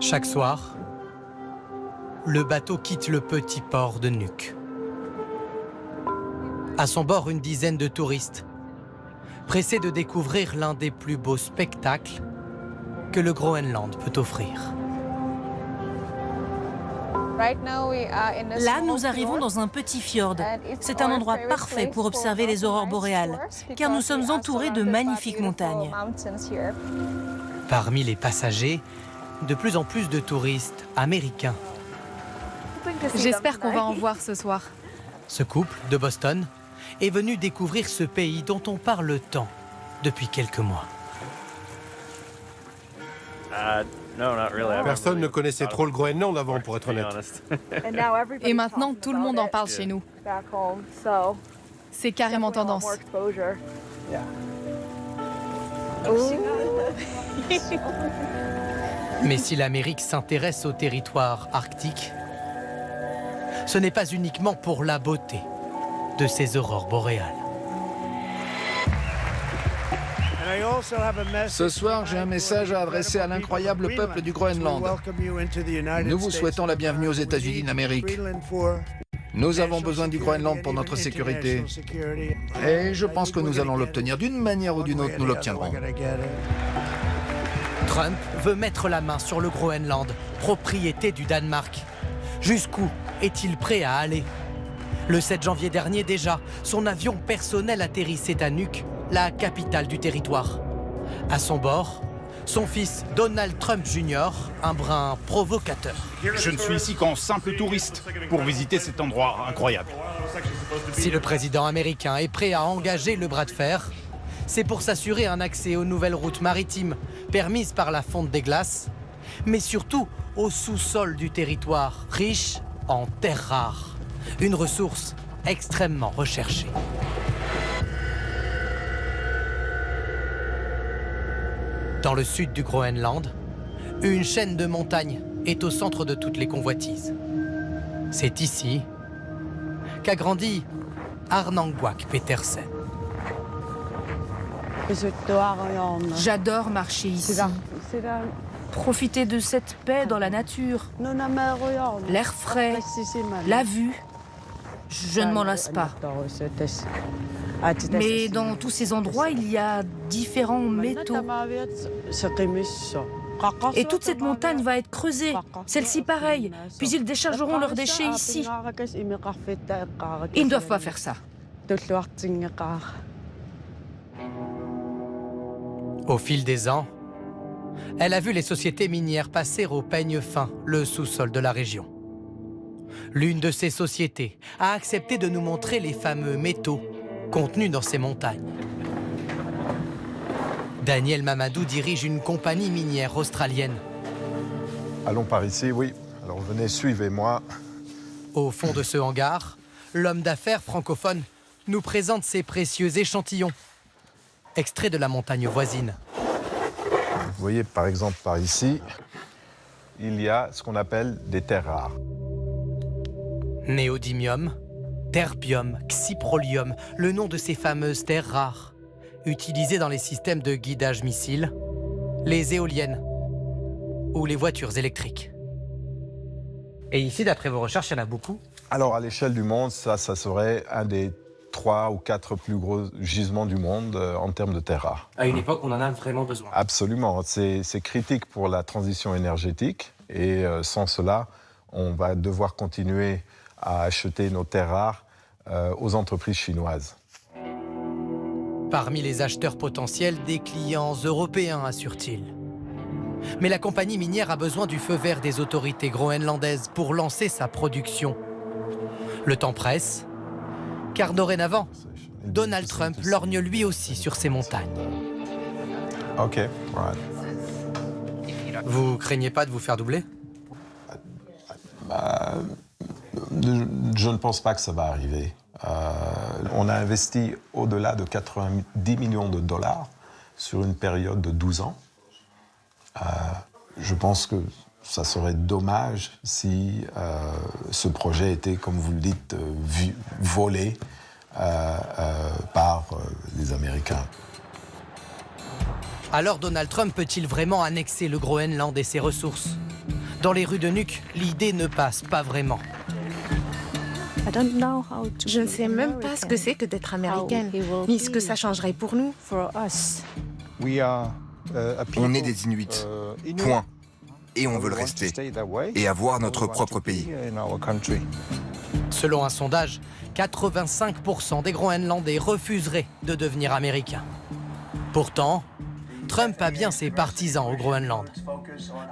Chaque soir, le bateau quitte le petit port de Nuuk. À son bord, une dizaine de touristes, pressés de découvrir l'un des plus beaux spectacles que le Groenland peut offrir. Là, nous arrivons dans un petit fjord. C'est un endroit parfait pour observer les aurores boréales, car nous sommes entourés de magnifiques montagnes. Parmi les passagers, de plus en plus de touristes américains. J'espère qu'on va en voir ce soir. Ce couple de Boston est venu découvrir ce pays dont on parle tant depuis quelques mois. Personne ne connaissait trop le Groenland avant, pour être honnête. Et maintenant, tout le monde en parle chez nous. C'est carrément tendance. Mais si l'Amérique s'intéresse au territoire arctique, ce n'est pas uniquement pour la beauté de ces aurores boréales. Ce soir, j'ai un message à adresser à l'incroyable peuple du Groenland. Nous vous souhaitons la bienvenue aux États-Unis d'Amérique. Nous avons besoin du Groenland pour notre sécurité. Et je pense que nous allons l'obtenir d'une manière ou d'une autre, nous l'obtiendrons. Trump veut mettre la main sur le Groenland, propriété du Danemark. Jusqu'où est-il prêt à aller? Le 7 janvier dernier déjà, son avion personnel atterrissait à Nuuk, la capitale du territoire. À son bord, son fils Donald Trump Jr., un brin provocateur. Je ne suis ici qu'en simple touriste pour visiter cet endroit incroyable. Si le président américain est prêt à engager le bras de fer, c'est pour s'assurer un accès aux nouvelles routes maritimes permises par la fonte des glaces, mais surtout au sous-sol du territoire, riche en terres rares, une ressource extrêmement recherchée. Dans le sud du Groenland, une chaîne de montagnes est au centre de toutes les convoitises. C'est ici qu'a grandi Arnangwak Petersen. J'adore marcher ici. Profiter de cette paix dans la nature. L'air frais, la vue. Je ne m'en lasse pas. Mais dans tous ces endroits, il y a différents métaux. Et toute cette montagne va être creusée. Celle-ci pareil. Puis ils déchargeront leurs déchets ici. Ils ne doivent pas faire ça. Au fil des ans, elle a vu les sociétés minières passer au peigne fin le sous-sol de la région. L'une de ces sociétés a accepté de nous montrer les fameux métaux contenus dans ces montagnes. Daniel Mamadou dirige une compagnie minière australienne. Allons par ici, oui. Alors venez, suivez-moi. Au fond de ce hangar, l'homme d'affaires francophone nous présente ses précieux échantillons, extraits de la montagne voisine. Vous voyez, par exemple, par ici, il y a ce qu'on appelle des terres rares. Néodymium, terbium, xyprolium, le nom de ces fameuses terres rares, utilisées dans les systèmes de guidage missiles, les éoliennes ou les voitures électriques. Et ici, d'après vos recherches, il y en a beaucoup? Alors, à l'échelle du monde, ça serait un des 3 ou 4 plus gros gisements du monde en termes de terres rares. À une époque, on en a vraiment besoin. Absolument. C'est critique pour la transition énergétique. Et sans cela, on va devoir continuer à acheter nos terres rares aux entreprises chinoises. Parmi les acheteurs potentiels, des clients européens, assure-t-il. Mais la compagnie minière a besoin du feu vert des autorités groenlandaises pour lancer sa production. Le temps presse, car dorénavant, Donald Trump lorgne lui aussi sur ces montagnes. OK, right. Vous craignez pas de vous faire doubler? Je ne pense pas que ça va arriver. On a investi au-delà de 90 millions de dollars sur une période de 12 ans. Je pense que ça serait dommage si ce projet était, comme vous le dites, volé par les Américains. Alors Donald Trump peut-il vraiment annexer le Groenland et ses ressources? Dans les rues de Nuuk, l'idée ne passe pas vraiment. Je ne sais même pas ce que c'est que d'être américaine, ni ce que ça changerait pour nous. On est des Inuits, point. Et on veut le rester, et avoir notre propre pays. Selon un sondage, 85% des Groenlandais refuseraient de devenir américains. Pourtant, Trump a bien ses partisans au Groenland.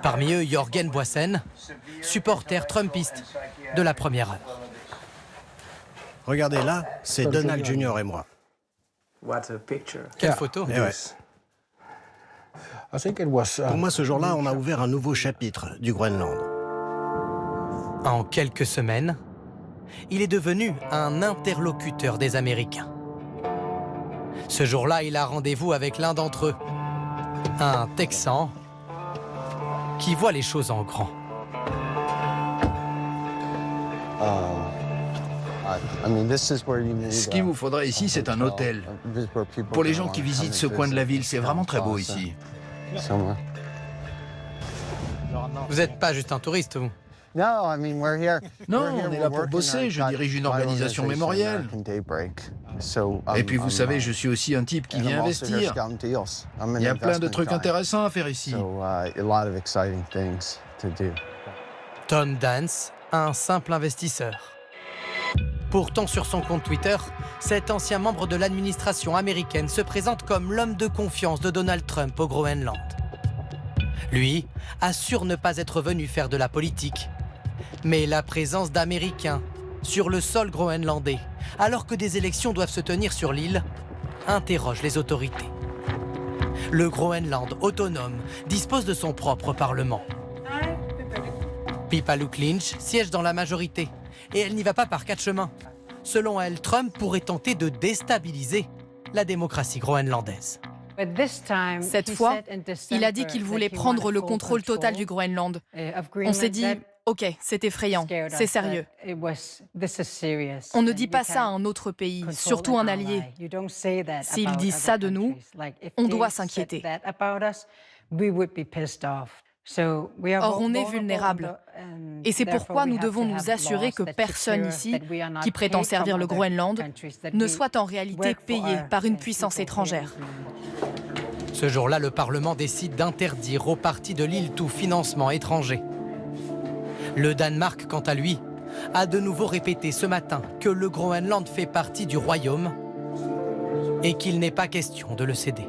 Parmi eux, Jørgen Boisen, supporter trumpiste de la première heure. Regardez là, c'est Donald Jr. et moi. Quelle photo! Eh ouais. Pour moi, ce jour-là, on a ouvert un nouveau chapitre du Groenland. En quelques semaines, il est devenu un interlocuteur des Américains. Ce jour-là, il a rendez-vous avec l'un d'entre eux, un Texan qui voit les choses en grand. Ce qu'il vous faudrait ici, c'est un hôtel. Pour les gens qui visitent ce coin de la ville, c'est vraiment très beau ici. Vous n'êtes pas juste un touriste, vous? Non, on est là pour bosser. Je dirige une organisation mémorielle. Et puis, vous savez, je suis aussi un type qui vient investir. Il y a plein de trucs intéressants à faire ici. Tom Dance, un simple investisseur. Pourtant, sur son compte Twitter, cet ancien membre de l'administration américaine se présente comme l'homme de confiance de Donald Trump au Groenland. Lui assure ne pas être venu faire de la politique, mais la présence d'Américains sur le sol groenlandais, alors que des élections doivent se tenir sur l'île, interroge les autorités. Le Groenland autonome dispose de son propre parlement. Pippa Lynch siège dans la majorité, et elle n'y va pas par quatre chemins. Selon elle, Trump pourrait tenter de déstabiliser la démocratie groenlandaise. Cette fois, il a dit qu'il voulait prendre le contrôle total du Groenland. On s'est dit, ok, c'est effrayant, c'est sérieux. On ne dit pas ça à un autre pays, surtout un allié. S'ils disent ça de nous, on doit s'inquiéter. Or, on est vulnérable. Et c'est pourquoi nous devons nous assurer que personne ici, qui prétend servir le Groenland, ne soit en réalité payé par une puissance étrangère. Ce jour-là, le Parlement décide d'interdire aux parties de l'île tout financement étranger. Le Danemark, quant à lui, a de nouveau répété ce matin que le Groenland fait partie du royaume et qu'il n'est pas question de le céder.